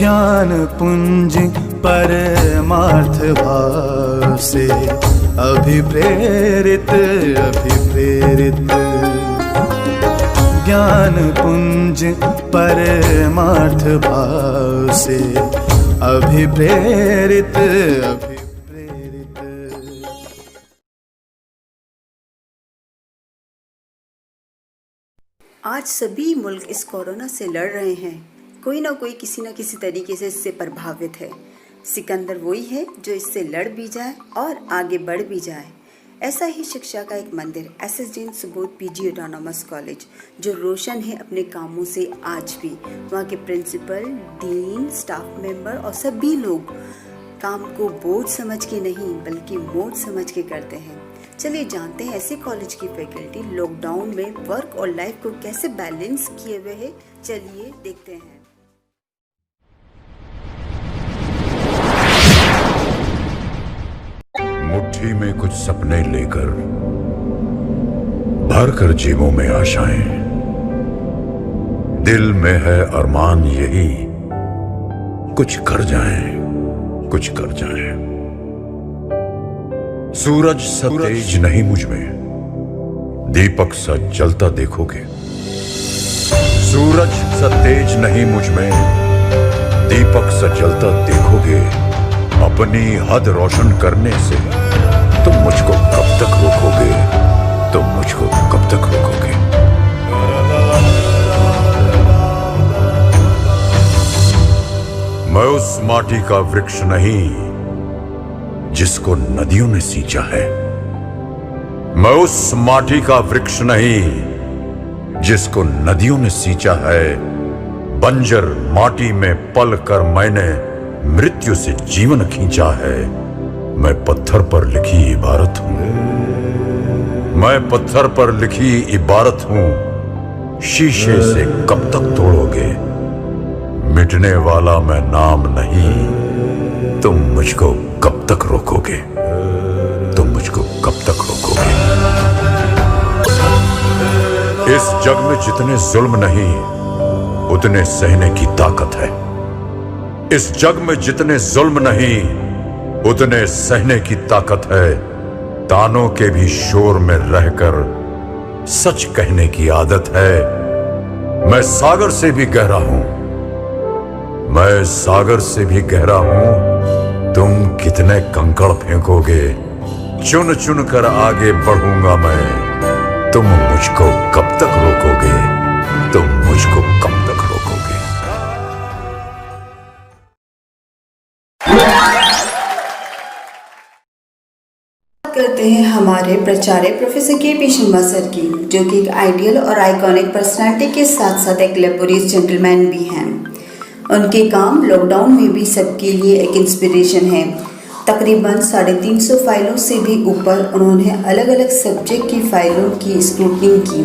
ज्ञान पुंज परमार्थ भाव से अभिप्रेरित ज्ञान पुंज परमार्थ भाव से अभिप्रेरित आज सभी मुल्क इस कोरोना से लड़ रहे हैं। कोई ना कोई किसी न किसी तरीके से इससे प्रभावित है। सिकंदर वही है जो इससे लड़ भी जाए और आगे बढ़ भी जाए। ऐसा ही शिक्षा का एक मंदिर SSDN Subodh PG autonomous college जो रोशन है अपने कामों से आज भी। वहाँ के प्रिंसिपल, डीन, स्टाफ मेंबर और सभी लोग काम को बोझ समझ के नहीं बल्कि मौज समझ के करते हैं। चलिए जानते हैं ऐसे कॉलेज की फैकल्टी लॉकडाउन में वर्क और लाइफ को कैसे बैलेंस किए हुए है। चलिए देखते हैं। मुट्ठी में कुछ सपने लेकर भर कर जेबों में आशाएं, दिल में है अरमान यही कुछ कर जाएं, कुछ कर जाएं। सूरज सा तेज नहीं मुझ में, दीपक सा जलता देखोगे। सूरज सा तेज नहीं मुझ में, दीपक सा जलता देखोगे। अपनी हद रोशन करने से तुम मुझको कब तक रोकोगे, तुम मुझको कब तक रोकोगे। मैं उस माटी का वृक्ष नहीं जिसको नदियों ने सींचा है। मैं उस माटी का वृक्ष नहीं जिसको नदियों ने सींचा है। बंजर माटी में पल कर मैंने मृत्यु से जीवन खींचा है। मैं पत्थर पर लिखी इबारत हूं, मैं पत्थर पर लिखी इबारत हूं। शीशे से कब तक तोड़ोगे, मिटने वाला मैं नाम नहीं। तुम मुझको कब तक रोकोगे, तुम मुझको कब तक रोकोगे। इस जग में जितने जुल्म नहीं उतने सहने की ताकत है। इस जग में जितने जुल्म नहीं उतने सहने की ताकत है। तानों के भी शोर में रहकर सच कहने की आदत है। मैं सागर से भी गहरा हूं, मैं सागर से भी गहरा हूं। तुम कितने कंकड़ फेंकोगे, चुन चुन कर आगे बढ़ूंगा मैं। तुम मुझको कब तक रोकोगे, तुम मुझको कब तक रोकोगे। करते हैं हमारे प्राचार्य प्रोफेसर KP शर्मा सर की, जो कि एक आइडियल और आइकॉनिक पर्सनालिटी के साथ साथ एक लेबोरियस जेंटलमैन भी हैं। उनके काम लॉकडाउन में भी सबके लिए एक इंस्पिरेशन है। तकरीबन 350 फाइलों से भी ऊपर उन्होंने अलग अलग सब्जेक्ट की फाइलों की स्क्रूटनिंग की।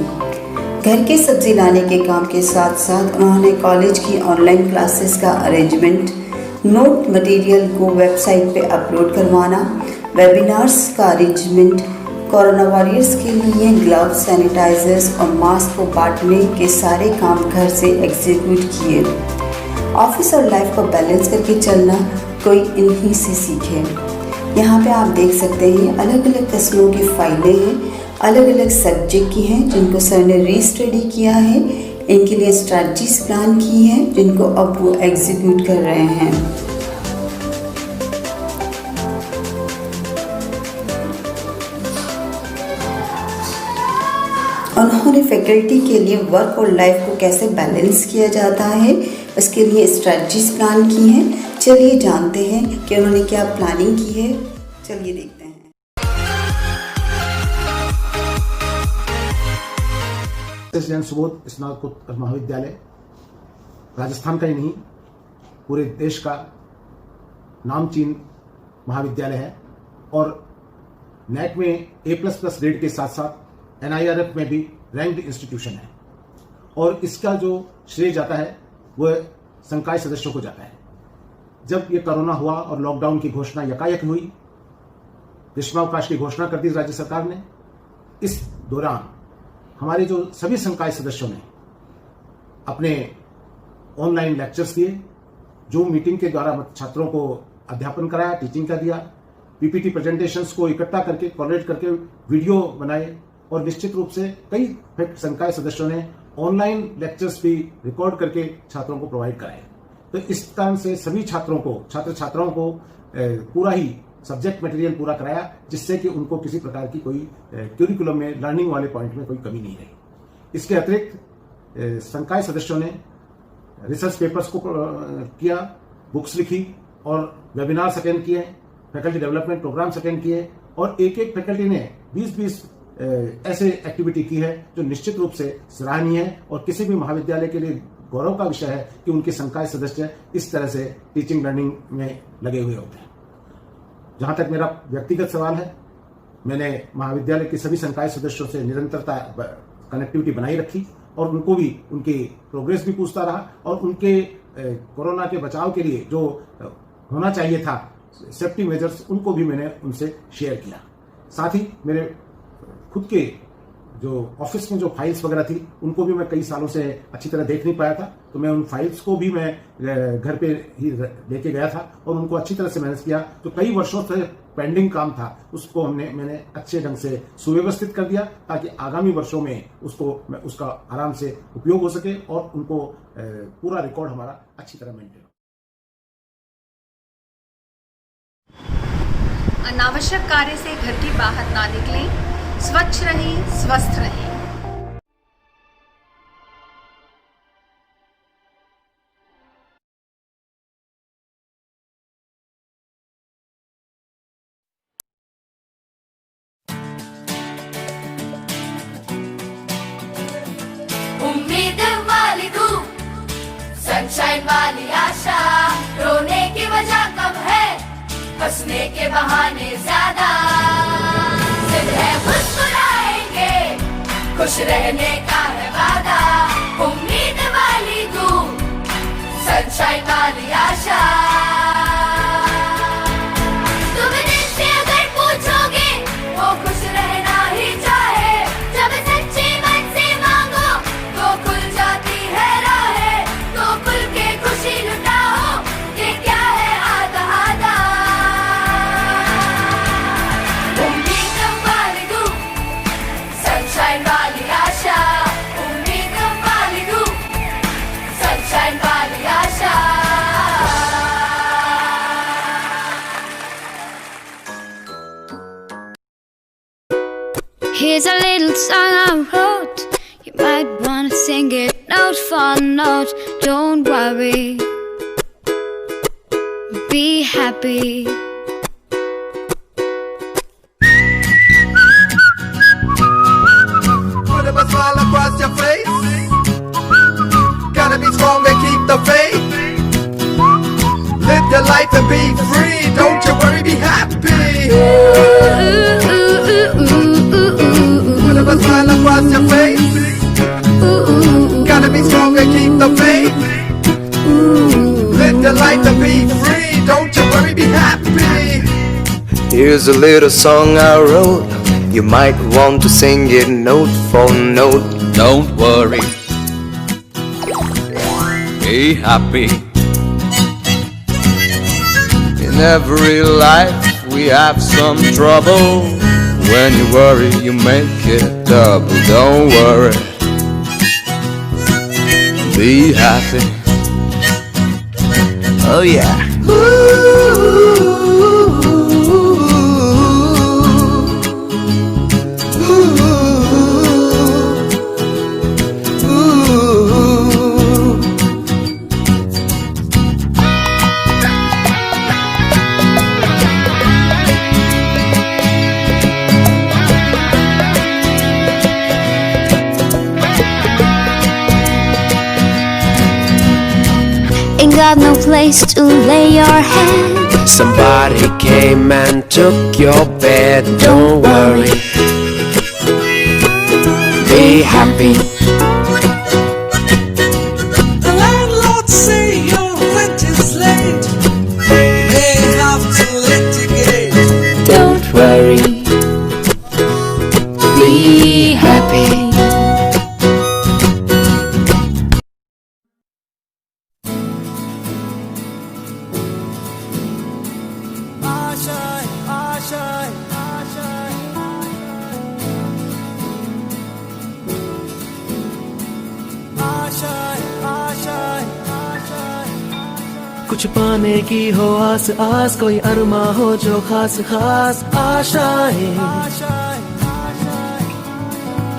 घर के सब्जी लाने के काम के साथ साथ उन्होंने कॉलेज की ऑनलाइन क्लासेस का अरेंजमेंट, नोट मटेरियल को वेबसाइट पे अपलोड करवाना, वेबिनार्स का अरेंजमेंट, कोरोना वॉरियर्स के लिए ग्लव्स, सैनिटाइजर्स और मास्क को बांटने के सारे काम घर से एग्जीक्यूट किए। ऑफिस और लाइफ को बैलेंस करके चलना कोई इन्हीं से सीखे। यहाँ पे आप देख सकते हैं अलग अलग किस्मों की फाइलें हैं, अलग अलग सब्जेक्ट की हैं जिनको सर ने रीस्टडी किया है। इनके लिए स्ट्रैटेजीज प्लान की हैं जिनको अब वो एग्जीक्यूट कर रहे हैं। उन्होंने फैकल्टी के लिए वर्क और लाइफ को कैसे बैलेंस किया जाता है उसके लिए स्ट्रैटेजीज प्लान की हैं। चलिए जानते हैं कि उन्होंने क्या प्लानिंग की है। चलिए देखते हैं। SSDN सुबोध स्नातकोत्तर महाविद्यालय राजस्थान का ही नहीं पूरे देश का नामचीन महाविद्यालय है और नेट में A++ ग्रेड के साथ साथ NIRF में भी रैंक्ड इंस्टीट्यूशन है। और इसका जो श्रेय जाता है वह संकाय सदस्यों को जाता है। जब ये कोरोना हुआ और लॉकडाउन की घोषणा यकायक हुई, ग्रीष्मावकाश की घोषणा कर दी राज्य सरकार ने, इस दौरान हमारे जो सभी संकाय सदस्यों ने अपने ऑनलाइन लेक्चर्स दिए जूम मीटिंग के द्वारा छात्रों को अध्यापन कराया, टीचिंग का दिया, पीपीटी प्रेजेंटेशंस को इकट्ठा करके कोलैबोरेट करके वीडियो बनाए और निश्चित रूप से कई संकाय सदस्यों ने ऑनलाइन लेक्चर्स भी रिकॉर्ड करके छात्रों को प्रोवाइड कराए। तो इस कारण से सभी छात्रों को, छात्र छात्राओं को पूरा ही सब्जेक्ट मटेरियल पूरा कराया, जिससे कि उनको किसी प्रकार की कोई करिकुलम में लर्निंग वाले पॉइंट में कोई कमी नहीं रही। इसके अतिरिक्त संकाय सदस्यों ने रिसर्च पेपर्स को किया, बुक्स लिखी और वेबिनार्स अटेंड किए, फैकल्टी डेवलपमेंट प्रोग्राम्स अटेंड किए और एक एक फैकल्टी ने 20-20 ऐसे एक्टिविटी की है जो निश्चित रूप से सराहनीय है और किसी भी महाविद्यालय के लिए गौरव का विषय है कि उनके संकाय सदस्य इस तरह से टीचिंग लर्निंग में लगे हुए होते हैं। जहां तक मेरा व्यक्तिगत सवाल है, मैंने महाविद्यालय के सभी संकाय सदस्यों से निरंतरता कनेक्टिविटी बनाई रखी और उनको भी उनकी प्रोग्रेस भी पूछता रहा और उनके कोरोना के बचाव के लिए जो होना चाहिए था सेफ्टी मेजर्स, उनको भी मैंने उनसे शेयर किया। साथ ही मेरे खुद के जो ऑफिस में जो फाइल्स वगैरह थी उनको भी मैं कई सालों से अच्छी तरह देख नहीं पाया था, तो मैं उन फाइल्स को भी मैं घर पे ही लेके गया था और उनको अच्छी तरह से मैनेज किया। तो कई वर्षों से पेंडिंग काम था, उसको मैंने अच्छे ढंग से सुव्यवस्थित कर दिया ताकि आगामी वर्षों में उसका आराम से उपयोग हो सके और उनको पूरा रिकॉर्ड हमारा अच्छी तरह मेंटेन हो। अनावश्यक कार्य से घर की बाहर ना निकलें, स्वच्छ रहें, स्वस्थ रहें। उम्मीद वाली धूप, सनशाइन वाली आशा, रोने की वजह कम है, हंसने के बहाने ज्यादा, जिद है मुस्कुराएंगे, खुश रहने का है वादा। उम्मीद वाली धूप, सनशाइन वाली आशा, तुम दिल से अगर पूछोगे वो खुश रहना ही चाहे, जब सच्चे मन से मांगो तो खुल जाती है राहें, तो खुल के खुशी लुटाओ, ये क्या है आधा आधा। सनशाइन वाली आशा, उम्मीद वाली धूप, सनशाइन वाली आशा। Here's a little song I wrote. You might wanna sing it note for note. Don't worry, be happy. Put a smile across your face. Gotta be strong and keep the faith. Live your life and be free. Don't you worry, be happy. Put a smile across your face. Gotta be strong and keep the faith. Live your life and be free. Don't you worry, be happy. Here's a little song I wrote. You might want to sing it note for note. Don't worry, be happy. In every life we have some trouble. When you worry, you make it double. Don't worry, be happy. Oh yeah. Got no place to lay your head. Somebody came and took your bed. Don't worry, be happy. The landlord say your rent is late. They have to litigate. Don't worry, be happy. कुछ पाने की हो आस आस, कोई अरमा हो जो खास खास आशाएं,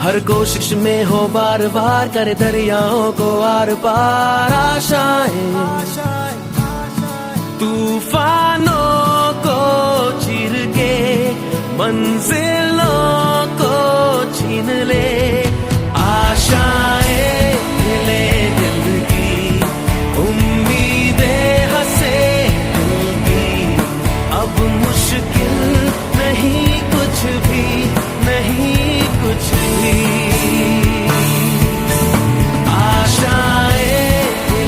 हर कोशिश में हो बार बार करे दरियाओं को आर पार आशाएं, तूफानों को चीर के मंजिलों को छीन ले आशाएं, ले दिल की उम्मीदें हंसे दिल की, अब मुश्किल नहीं कुछ भी, नहीं कुछ भी, आशाएं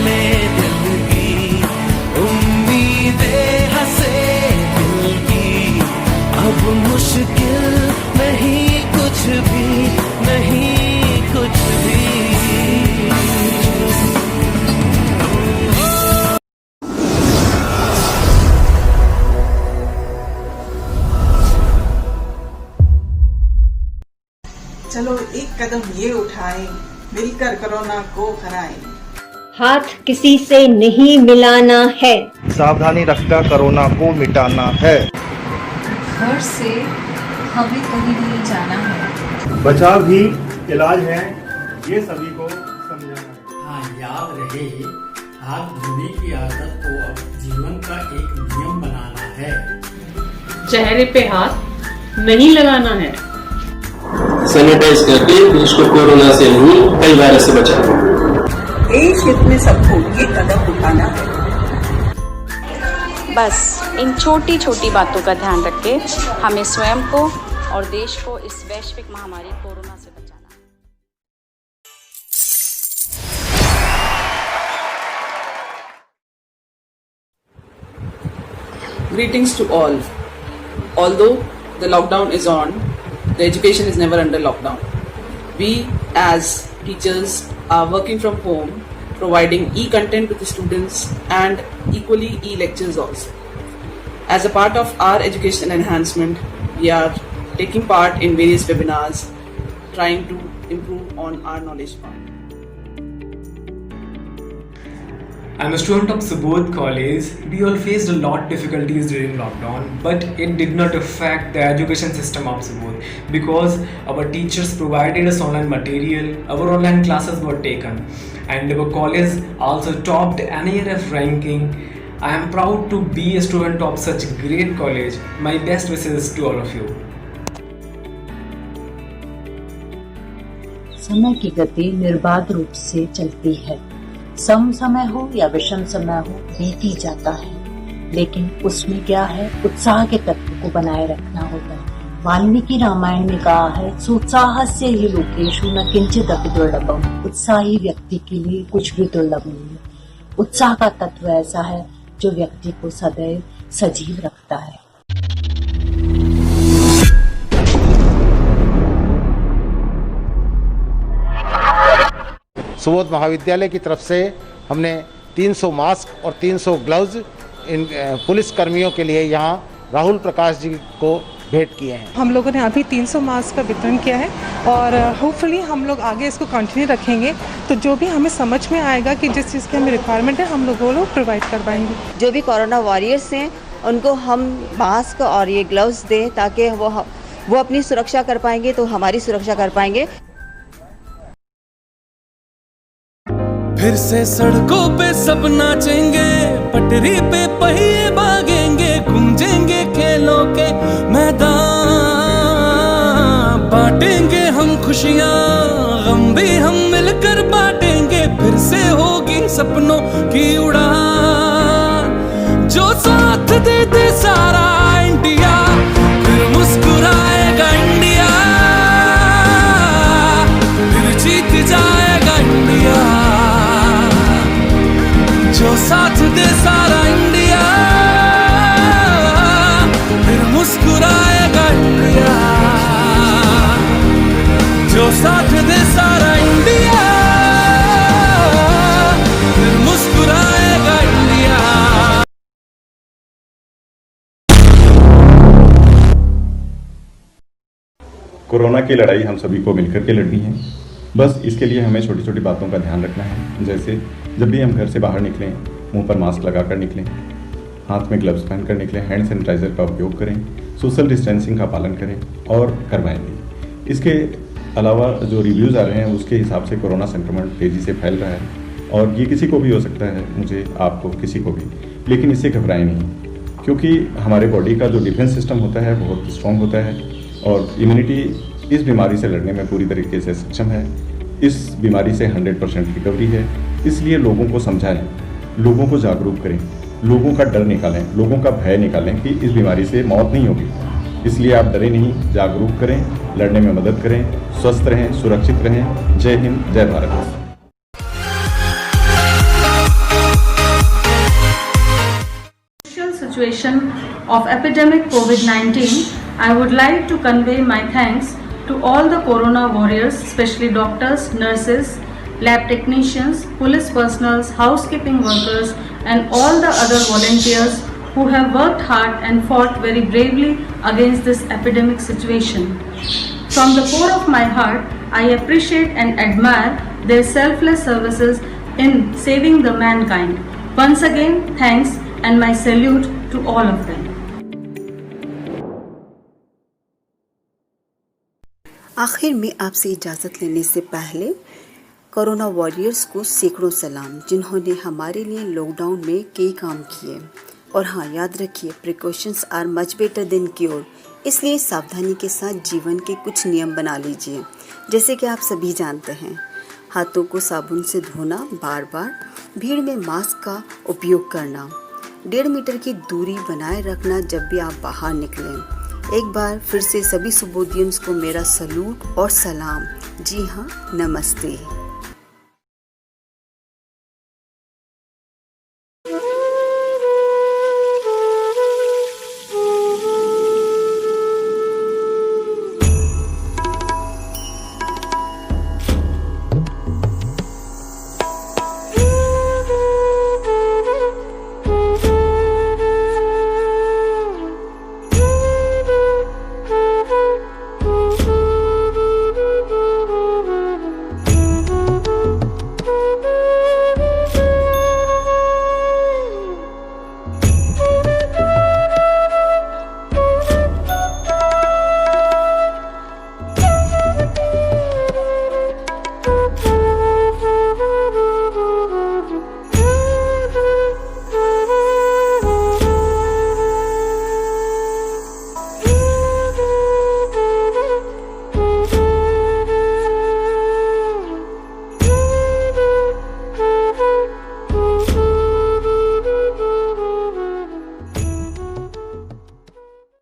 ले दिल की उम्मीदें हंसे दिल की, अब मुश्किल नहीं कुछ भी, नहीं कुछ भी। चलो एक कदम ये उठाएं, मिलकर कोरोना को हराएं। हाथ किसी से नहीं मिलाना है, सावधानी रखकर कोरोना को मिटाना है। घर से हमें कहीं नहीं जाना है। बचाव भी इलाज है, ये सभी को समझाना है। हाँ, याद रहे, हाथ धोने की आदत को अब जीवन का एक नियम बनाना है। चेहरे पे हाथ नहीं लगाना है। सैनिटाइज करके देश को कोरोना से नहीं कई वायरस से बचाना। देश हित में सबको ये कदम उठाना है। बस इन छोटी छोटी बातों का ध्यान रख के हमें स्वयं को और देश को इस वैश्विक महामारी कोरोना से बचाना। Greetings to all. Although the lockdown is on, the education is never under lockdown. We as teachers are working from home, providing e-content to the students and equally e-lectures also. As a part of our education enhancement, we are taking part in various webinars, trying to improve on our knowledge part. I'm a student of Subodh College. We all faced a lot of difficulties during lockdown, but it did not affect the education system of Subodh because our teachers provided us online material, our online classes were taken, and our college also topped NARF ranking. I am proud to be a student of such great college. My best wishes to all of you. समय की गति निर्बाध रूप से चलती है। सम समय हो या विषम समय हो, बीती जाता है, लेकिन उसमें क्या है, उत्साह के तत्व को बनाए रखना होता है। वाल्मीकि रामायण में कहा है, सोत्साहस्य हि लोकेषु न किंचित् अपि दुर्लभम। उत्साही व्यक्ति के लिए कुछ भी दुर्लभ नहीं है। उत्साह का तत्व ऐसा है जो व्यक्ति को सदैव सजीव रखता है। सुबोध महाविद्यालय की तरफ से हमने 300 मास्क और 300 ग्लव्स इन पुलिस कर्मियों के लिए यहाँ राहुल प्रकाश जी को भेंट किए हैं। हम लोगों ने अभी 300 मास्क का वितरण किया है और होपफुली हम लोग आगे इसको कंटिन्यू रखेंगे। तो जो भी हमें समझ में आएगा कि जिस चीज़ की हमें रिक्वायरमेंट है, हम लोग प्रोवाइड कर पाएंगे। जो भी कोरोना वॉरियर्स हैं उनको हम मास्क और ये ग्लव्स दें ताकि वो अपनी सुरक्षा कर पाएंगे तो हमारी सुरक्षा कर पाएंगे। फिर से सड़कों पे सब नाचेंगे, पटरी पे पहिए भागेंगे, गूंजेंगे खेलों के मैदान, बांटेंगे हम खुशियाँ, गम भी हम मिलकर बांटेंगे, फिर से होगी सपनों की उड़ान। जो साथ दे दे सारा इंडिया, फिर मुस्कुराएगा इंडिया, फिर जीत जाएगा इंडिया। जो साथ दे सारा इंडिया, फिर मुस्कुराएगा इंडिया। जो साथ दे सारा इंडिया, फिर मुस्कुराएगा इंडिया। कोरोना की लड़ाई हम सभी को मिलकर के लड़नी है। बस इसके लिए हमें छोटी छोटी बातों का ध्यान रखना है। जैसे जब भी हम घर से बाहर निकलें मुंह पर मास्क लगाकर निकलें, हाथ में ग्लव्स पहनकर निकलें, हैंड सैनिटाइज़र का उपयोग करें, सोशल डिस्टेंसिंग का पालन करें और करवाएं भी। इसके अलावा जो रिव्यूज़ आ रहे हैं उसके हिसाब से कोरोना संक्रमण तेज़ी से फैल रहा है और ये किसी को भी हो सकता है, मुझे, आपको, किसी को भी, लेकिन इससे घबराएं नहीं, क्योंकि हमारे बॉडी का जो डिफेंस सिस्टम होता है बहुत स्ट्रॉन्ग होता है और इम्यूनिटी इस बीमारी से लड़ने में पूरी तरीके से सक्षम है। इस बीमारी से 100% रिकवरी है। इसलिए लोगों को समझाएं, लोगों को जागरूक करें, लोगों का डर निकालें, लोगों का भय निकालें कि इस बीमारी से मौत नहीं होगी। इसलिए आप डरें नहीं, जागरूक करें, लड़ने में मदद करें, स्वस्थ रहें, सुरक्षित रहें। जय हिंद, जय Bharat. Situation of epidemic COVID-19, I would like to convey my thanks to all the corona warriors, especially doctors, nurses, lab technicians, police personnel, housekeeping workers and all the other volunteers who have worked hard and fought very bravely against this epidemic situation. From the core of my heart, I appreciate and admire their selfless services in saving the mankind. Once again, thanks and my salute to all of them. आखिर में आपसे इजाज़त लेने से पहले corona warriors को सैकड़ों सलाम, जिन्होंने हमारे लिए लॉकडाउन में कई काम किए। और हाँ, याद रखिए, precautions are much better than cure. इसलिए सावधानी के साथ जीवन के कुछ नियम बना लीजिए, जैसे कि आप सभी जानते हैं, हाथों को साबुन से धोना, बार बार भीड़ में मास्क का उपयोग करना, 1.5 मीटर की दूरी बनाए रखना जब भी आप बाहर निकलें। एक बार फिर से सभी सुबोधियंस को मेरा सलूट और सलाम। जी हाँ, नमस्ते।